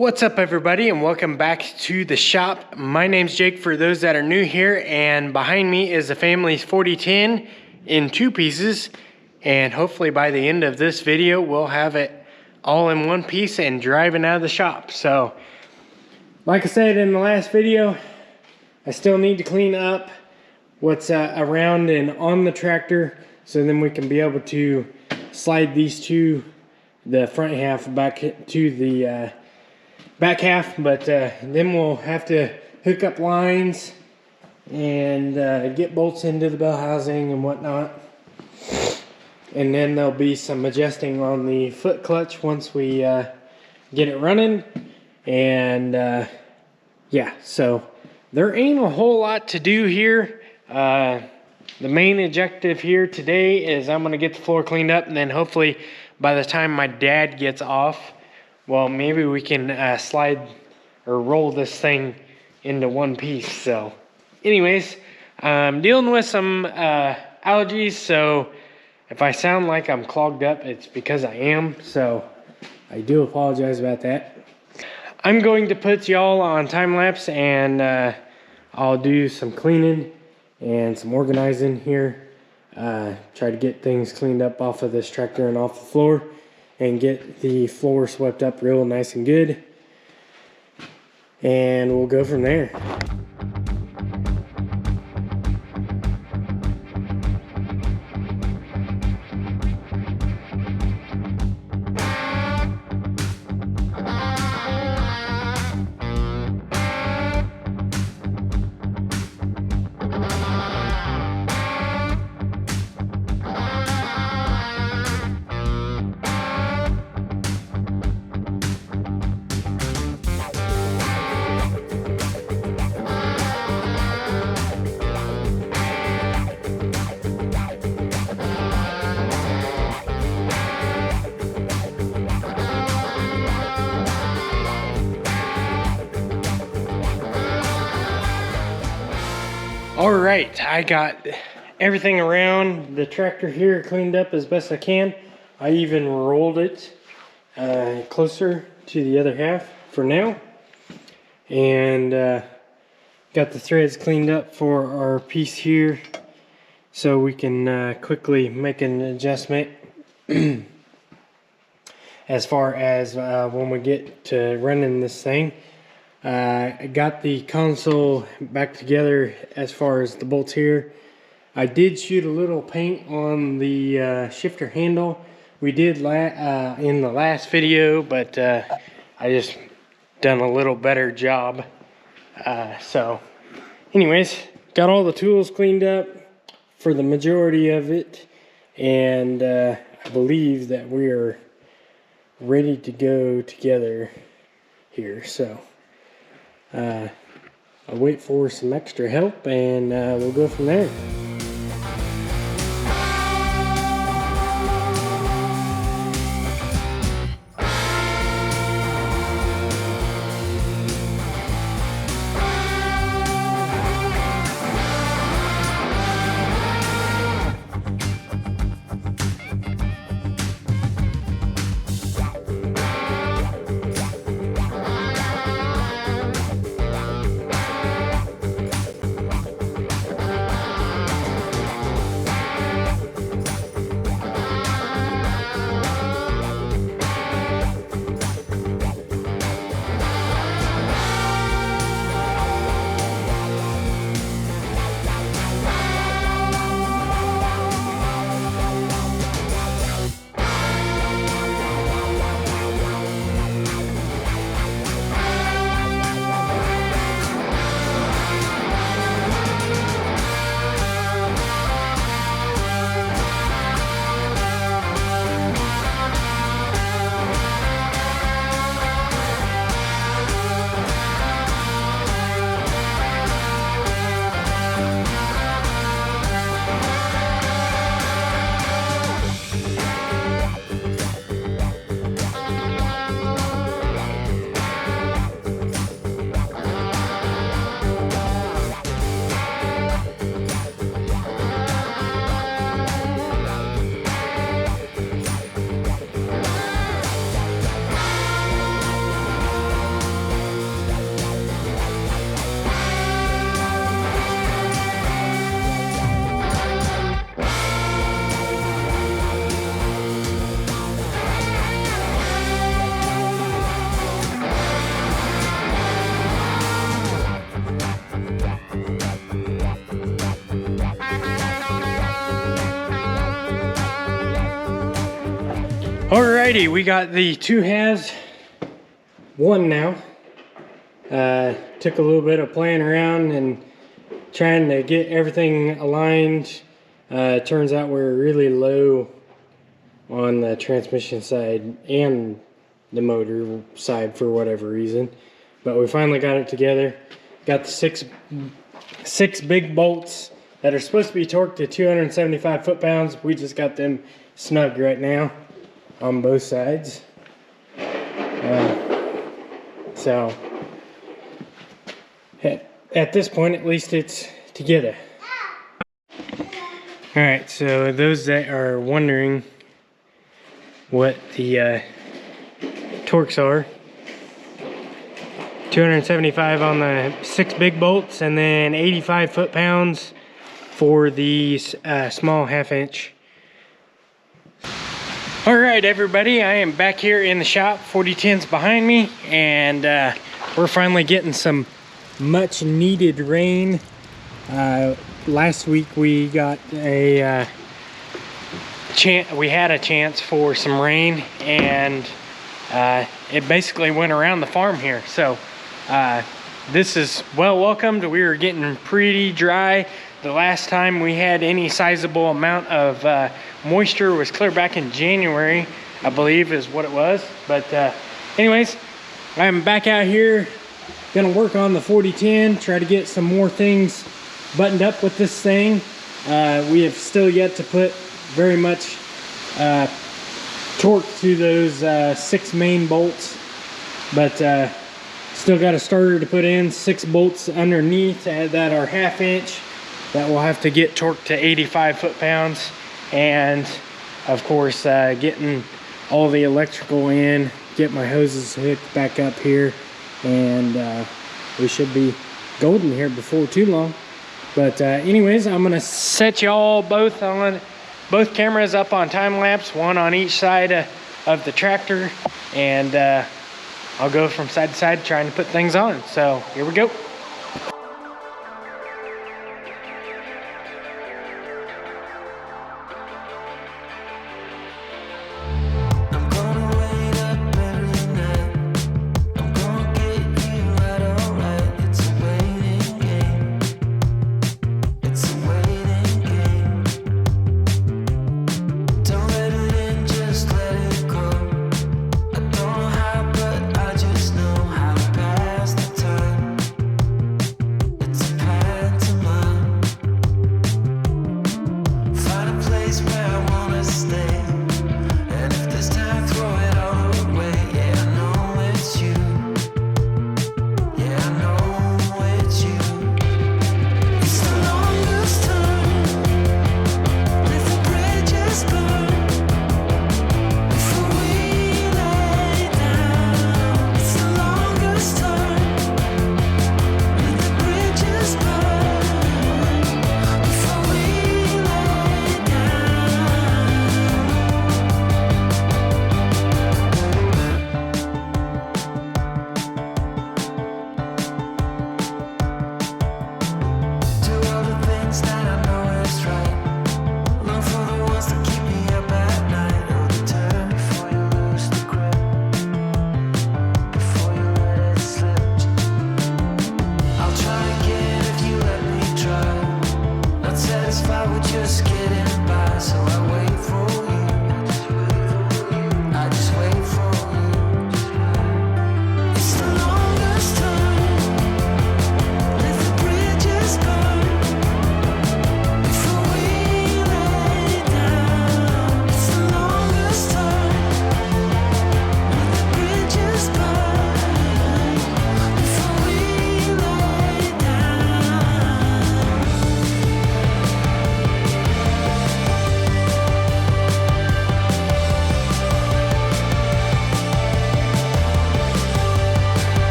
What's up, everybody, and welcome back to the shop. My name's Jake for those that are new here, and behind me is the family's 4010 in 2 pieces, and hopefully by the end of this video we'll have it all in 1 piece and driving out of the shop. So like I said in the last video, I still need to clean up what's around and on the tractor, so then we can be able to slide these to the front half back to the back half, but then we'll have to hook up lines and get bolts into the bell housing and whatnot, and then there'll be some adjusting on the foot clutch once we get it running. And yeah, so there ain't a whole lot to do here. The main objective here today is I'm gonna get the floor cleaned up, and then hopefully by the time my dad gets off, well, maybe we can slide or roll this thing into 1 piece. So anyways, I'm dealing with some allergies, so if I sound like I'm clogged up, it's because I am. So I do apologize about that. I'm going to put y'all on time-lapse, and I'll do some cleaning and some organizing here. Try to get things cleaned up off of this tractor and off the floor, and get the floor swept up real nice and good, and we'll go from there. All right, I got everything around the tractor here cleaned up as best I can. I even rolled it closer to the other half for now, and got the threads cleaned up for our piece here, so we can quickly make an adjustment as far as when we get to running this thing. I got the console back together as far as the bolts here. I did shoot a little paint on the shifter handle. We did in the last video, but I just done a little better job. So anyways, got all the tools cleaned up for the majority of it, and I believe that we are ready to go together here. So I'll wait for some extra help, and we'll go from there. Alrighty, we got the 2 halves, 1 now. Took a little bit of playing around and trying to get everything aligned. Turns out we're really low on the transmission side and the motor side for whatever reason. But we finally got it together. Got the six big bolts that are supposed to be torqued to 275 foot-pounds. We just got them snug right now on both sides. So at this point, at least it's together. All right, so those that are wondering what the torques are, 275 on the 6 big bolts, and then 85 foot-pounds for these small 1/2 inch. All right, everybody, I am back here in the shop. 4010's behind me, and we're finally getting some much needed rain. Last week we got a chance for some rain, and it basically went around the farm here. So this is well welcomed. We were getting pretty dry. The last time we had any sizable amount of moisture was clear back in January, I believe is what it was. But anyways, I'm back out here, gonna work on the 4010, try to get some more things buttoned up with this thing. We have still yet to put very much torque to those 6 main bolts, but still got a starter to put in, 6 bolts underneath that are 1/2 inch that will have to get torqued to 85 foot-pounds, and of course getting all the electrical in, get my hoses hooked back up here, and we should be golden here before too long. But anyways, I'm gonna set y'all both cameras up on time-lapse, one on each side of the tractor, and I'll go from side to side trying to put things on. So here we go.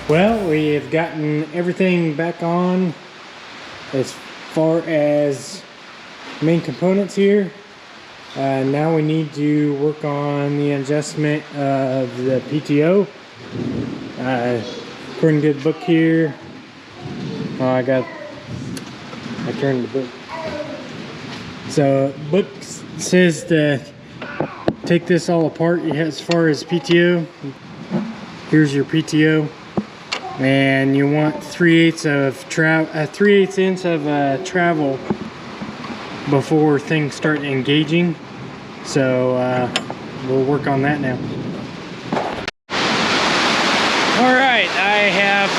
Well, we have gotten everything back on as far as main components here. Now we need to work on the adjustment of the PTO. According to the book here, I turned the book. So the book says to take this all apart as far as PTO. Here's your PTO, and you want 3/8 inch of travel before things start engaging. So we'll work on that now. All right, I have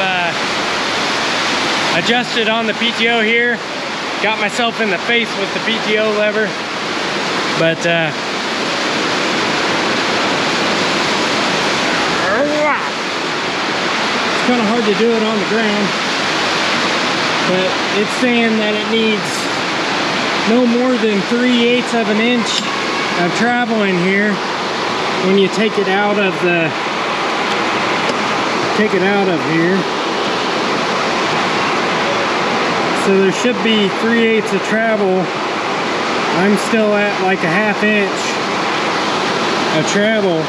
adjusted on the PTO here. Got myself in the face with the PTO lever, but it's kind of hard to do it on the ground. But it's saying that it needs no more than 3/8 of an inch of travel in here when you take it out of here. So there should be 3/8 of travel. I'm still at like a 1/2 inch of travel.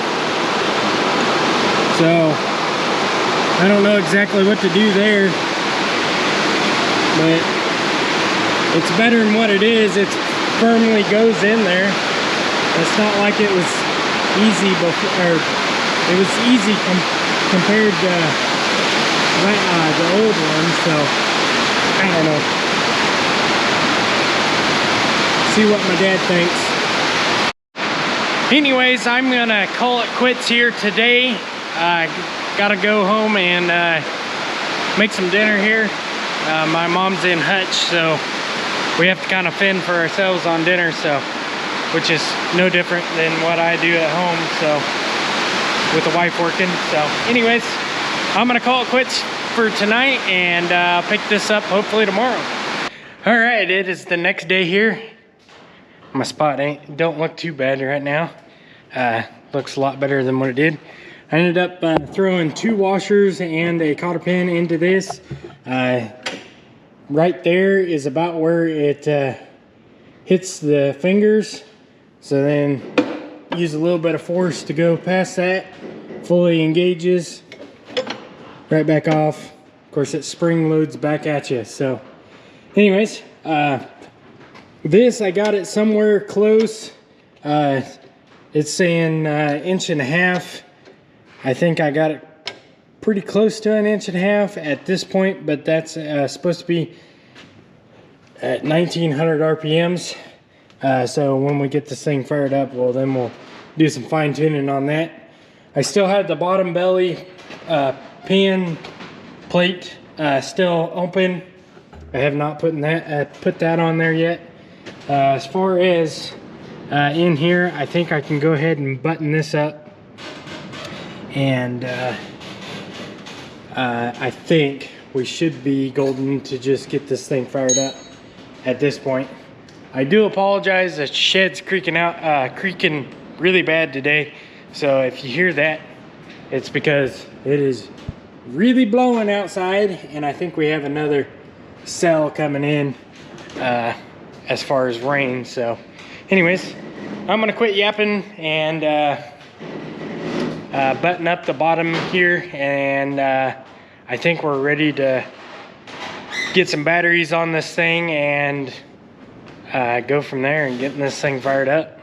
So I don't know exactly what to do there, but it's better than what it is. It firmly goes in there. It's not like it was easy before, or it was easy compared to the old one. So I don't know. See what my dad thinks. Anyways, I'm gonna call it quits here today. Gotta go home and make some dinner here. My mom's in Hutch, so we have to kind of fend for ourselves on dinner, so which is no different than what I do at home, so with the wife working. So anyways, I'm gonna call it quits for tonight, and pick this up hopefully tomorrow. All right, it is the next day here. My spot don't look too bad right now. Looks a lot better than what it did. I ended up throwing 2 washers and a cotter pin into this. Right there is about where it hits the fingers. So then use a little bit of force to go past that. Fully engages. Right back off. Of course, it spring loads back at you. So anyways, this, I got it somewhere close. It's saying 1.5 inches. I think I got it pretty close to 1.5 inches at this point, but that's supposed to be at 1900 RPMs. So when we get this thing fired up, well, then we'll do some fine tuning on that. I still have the bottom belly pin plate still open. I have not put that on there yet. As far as in here, I think I can go ahead and button this up, and I think we should be golden to just get this thing fired up at this point. I do apologize, the shed's creaking really bad today, so if you hear that, it's because it is really blowing outside, and I think we have another cell coming in as far as rain. So anyways, I'm gonna quit yapping and button up the bottom here, and I think we're ready to get some batteries on this thing and go from there and getting this thing fired up.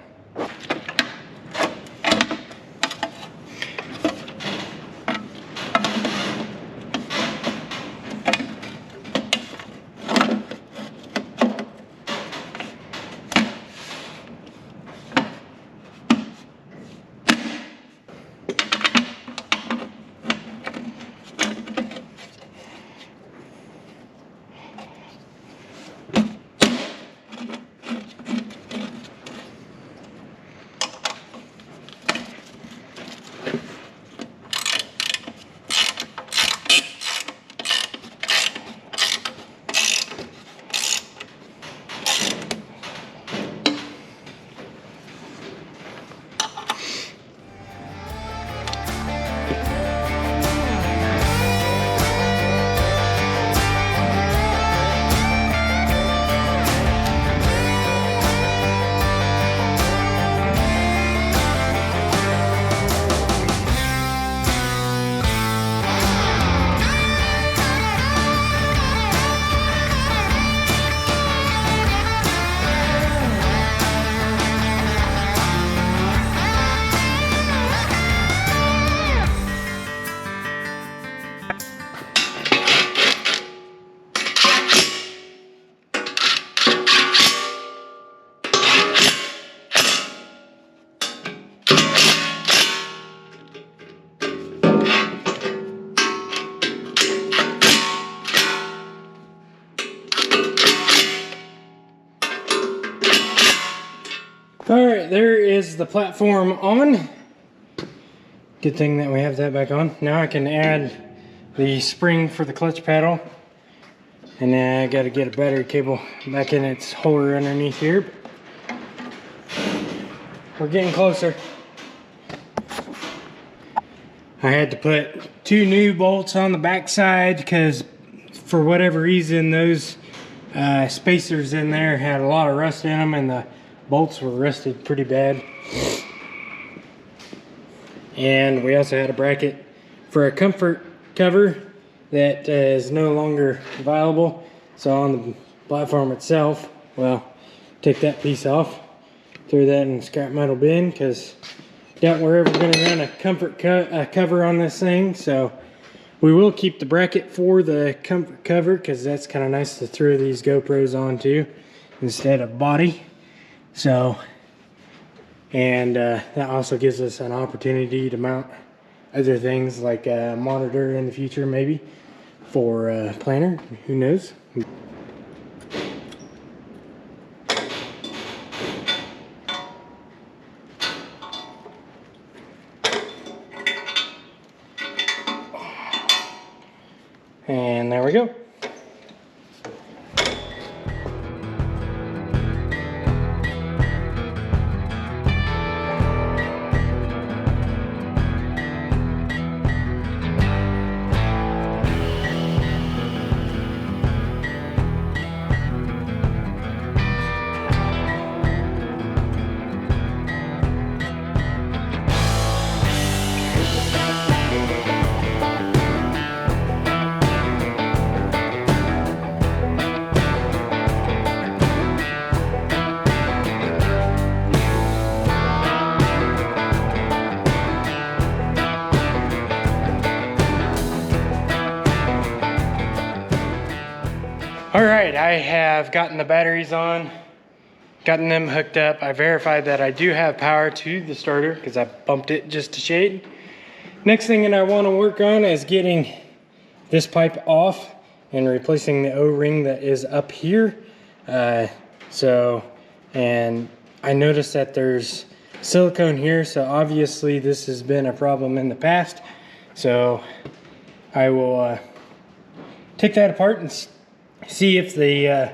All right, there is the platform on. Good thing that we have that back on. Now I can add the spring for the clutch paddle. And then I gotta get a battery cable back in its holder underneath here. We're getting closer. I had to put 2 new bolts on the back side because for whatever reason those spacers in there had a lot of rust in them and the bolts were rusted pretty bad. And we also had a bracket for a comfort cover that is no longer viable. So on the platform itself, well, take that piece off, throw that in the scrap metal bin because doubt we're ever going to run a comfort cover on this thing. So we will keep the bracket for the comfort cover because that's kind of nice to throw these GoPros onto instead of body. So, and that also gives us an opportunity to mount other things like a monitor in the future, maybe for a planner, who knows. And there we go. All right, I have gotten the batteries on, gotten them hooked up. I verified that I do have power to the starter because I bumped it just a shade. Next thing that I want to work on is getting this pipe off and replacing the O-ring that is up here. And I noticed that there's silicone here, so obviously this has been a problem in the past. So I will take that apart and see if the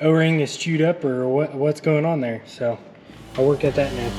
O-ring is chewed up or what's going on there. So I'll work at that now.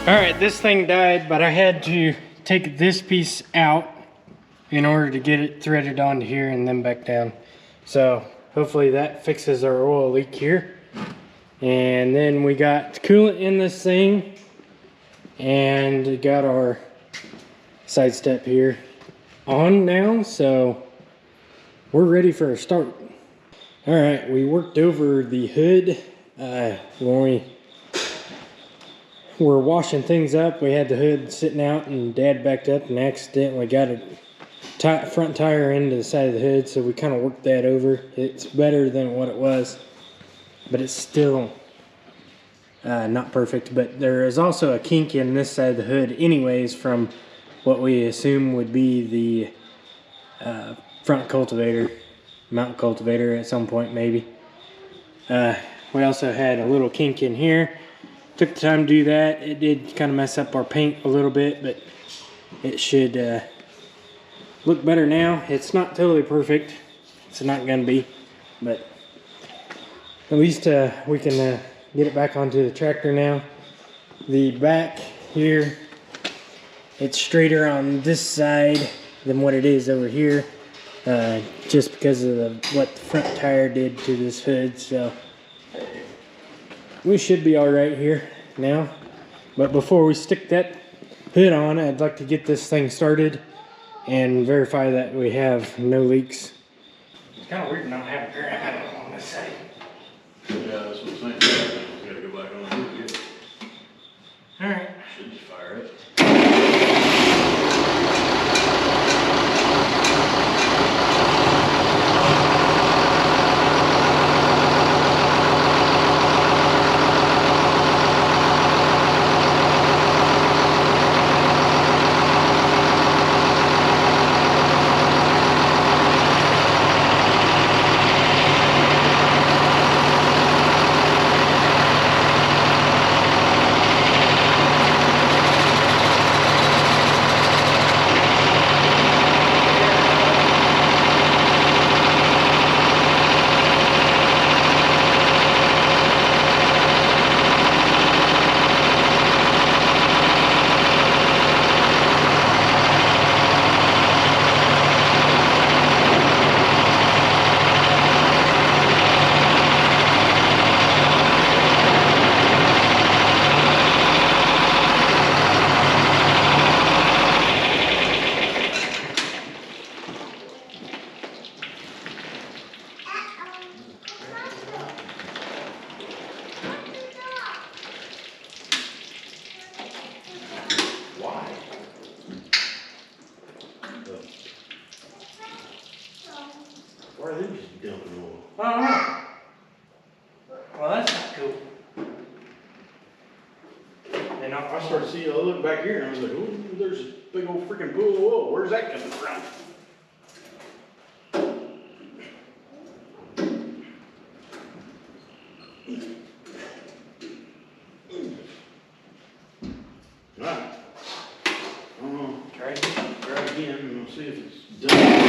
All right, this thing died, but I had to take this piece out in order to get it threaded onto here and then back down. So hopefully that fixes our oil leak here. And then we got coolant in this thing and got our side step here on now. So we're ready for a start. All right, we worked over the hood when we were washing things up. We had the hood sitting out and Dad backed up and accidentally got a front tire into the side of the hood, so we kind of worked that over. It's better than what it was, but it's still not perfect. But there is also a kink in this side of the hood anyways from what we assume would be the front cultivator, mount cultivator at some point maybe. We also had a little kink in here took the time to do that. It did kind of mess up our paint a little bit, but it should look better now. It's not totally perfect. It's not going to be, but at least we can get it back onto the tractor now. The back here, it's straighter on this side than what it is over here, just because of what the front tire did to this hood. So we should be all right here now. But before we stick that hood on, I'd like to get this thing started and verify that we have no leaks. It's kind of weird not having gravel on this side. Yeah, that's what I'm saying. We gotta go back on it again. All right. Should just fire it. Why are they just dumping oil? I don't know. Well, that's not cool. And I started seeing, I looked back here and I was like, oh, there's a big old freaking pool of oil. Where's that coming from? Alright. Try again and we'll see if it's done.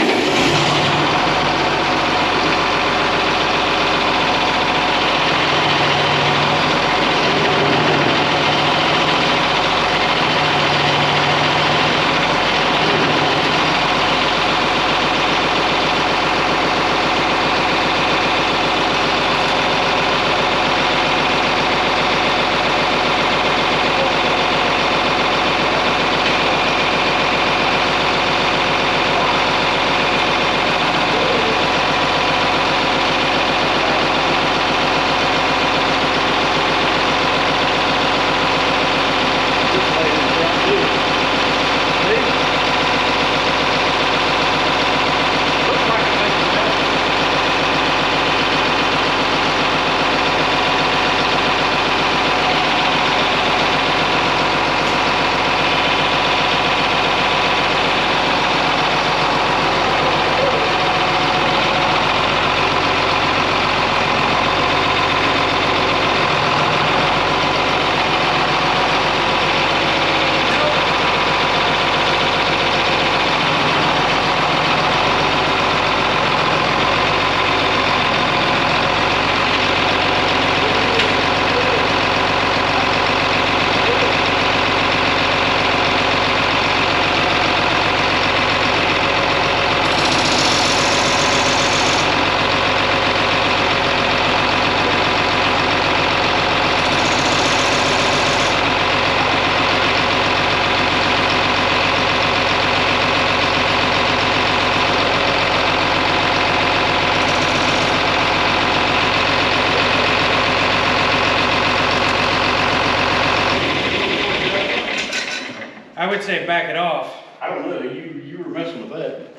I would say back it off. I don't know, you were messing with that.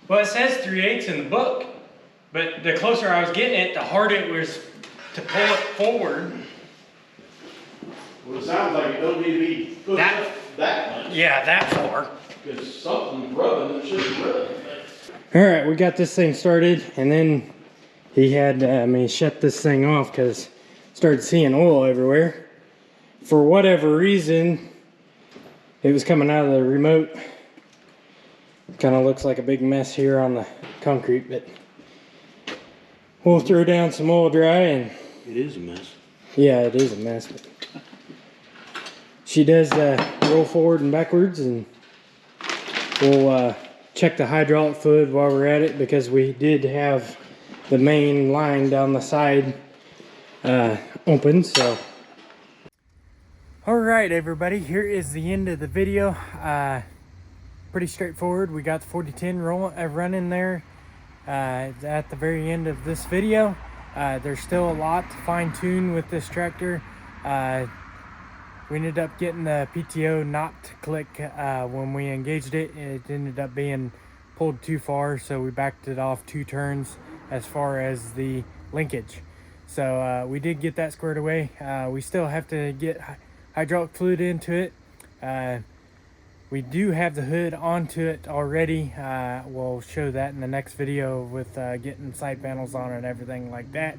Well, it says 3/8 in the book, but the closer I was getting it, the harder it was to pull it forward. Well, it sounds like it don't need to be pushed up that much. Yeah, that far. Because something's rubbing that shouldn't rub. All right, we got this thing started, and then he had me shut this thing off because started seeing oil everywhere. for whatever reason, it was coming out of the remote. Kind of looks like a big mess here on the concrete, but we'll throw down some oil dry and... It is a mess. Yeah, it is a mess. But she does roll forward and backwards, and we'll check the hydraulic fluid while we're at it, because we did have the main line down the side open. So all right, everybody, here is the end of the video. Pretty straightforward. We got the 4010 running there at the very end of this video. There's still a lot to fine-tune with this tractor. We ended up getting the PTO not to click when we engaged it. It ended up being pulled too far, so we backed it off 2 turns as far as the linkage. So we did get that squared away. We still have to get hydraulic fluid into it. We do have the hood onto it already. We'll show that in the next video with getting side panels on and everything like that.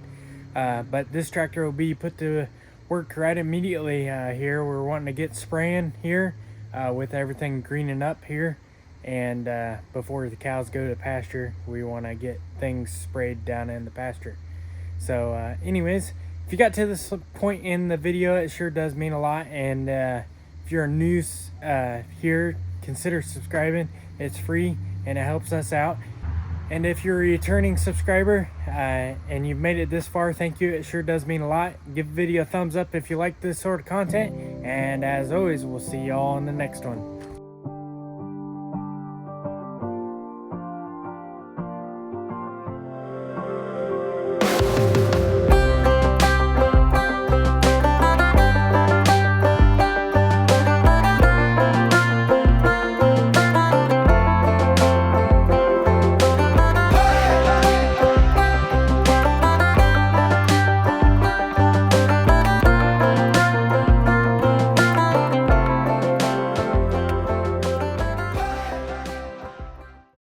But this tractor will be put to work right immediately here. We're wanting to get spraying here with everything greening up here. And before the cows go to pasture, we want to get things sprayed down in the pasture. So anyways, if you got to this point in the video, it sure does mean a lot. And if you're new here, consider subscribing. It's free and it helps us out. And if you're a returning subscriber and you've made it this far, thank you. It sure does mean a lot. Give the video a thumbs up if you like this sort of content. And as always, we'll see y'all in the next one.